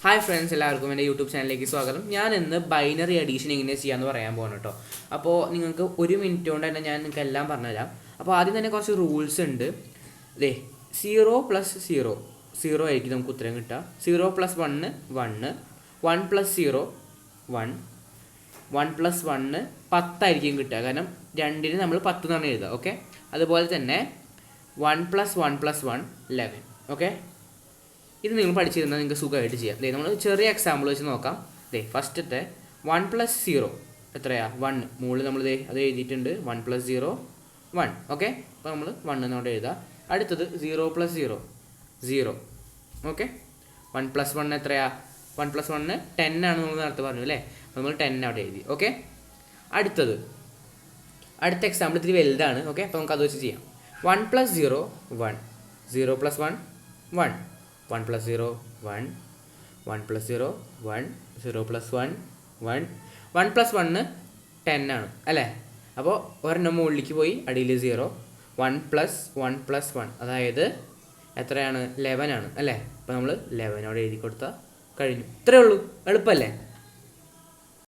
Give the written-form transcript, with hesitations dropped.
Hi friends, എല്ലാവർക്കും എൻ്റെ YouTube ചാനലിലേക്ക് സ്വാഗതം. ഞാൻ ഇന്ന് ബൈനറി അഡീഷൻ എങ്ങനെ ചെയ്യാമെന്ന് പറയാൻ പോകണം കേട്ടോ. അപ്പോൾ നിങ്ങൾക്ക് 1 മിനിറ്റ് കൊണ്ട് തന്നെ ഞാൻ നിങ്ങൾക്ക് എല്ലാം പറഞ്ഞുതരാം. അപ്പോൾ ആദ്യം തന്നെ കുറച്ച് റൂൾസ് ഉണ്ട്. ദേ 0+0 ആയിരിക്കും നമുക്ക് ഉത്തരം കിട്ടുക. 0+1 1, 1+0 1, 1+1 10 ആയിരിക്കും കിട്ടുക. കാരണം രണ്ടിന് നമ്മൾ 10 എന്നാണ് എഴുതുക. ഓക്കെ, അതുപോലെ തന്നെ 1+1+1 11. ഓക്കെ, ഇത് നിങ്ങൾ പഠിച്ചിരുന്നാൽ നിങ്ങൾക്ക് സുഖമായിട്ട് ചെയ്യാം. നമ്മൾ ചെറിയ എക്സാമ്പിൾ വെച്ച് നോക്കാം. ഫസ്റ്റത്തെ 1+0 എത്രയാണ്? 1. മുകളിൽ നമ്മൾ അത് എഴുതിയിട്ടുണ്ട്. 1+0 1. ഓക്കെ, അപ്പോൾ നമ്മൾ 1 എന്നോട് എഴുതാം. അടുത്തത് 0+0 0. ഓക്കെ, 1+1 എത്രയാണ്? 1+1 10 ആണ് നമ്മൾ നേരത്തെ പറഞ്ഞു അല്ലേ. അപ്പോൾ നമ്മൾ 10 അവിടെ എഴുതി. ഓക്കെ, അടുത്ത എക്സാമ്പിൾ ഇത്തിരി വലുതാണ്. ഓക്കെ, അപ്പോൾ നമുക്ക് അത് വെച്ച് ചെയ്യാം. 1+0 1, 0+1 1, 1+0 1, 1+0 1, 0+1 1, 1+1 10 ആണ് അല്ലേ. അപ്പോൾ ഒരെണ്ണം മുകളിലേക്ക് പോയി, അടിയിൽ 0. 1+1+1 അതായത് എത്രയാണ്? 11 ആണ് അല്ലേ. അപ്പോൾ നമ്മൾ 11 അവിടെ എഴുതി കൊടുത്താൽ കഴിഞ്ഞു. ഇത്രയേ ഉള്ളൂ, എളുപ്പമല്ലേ?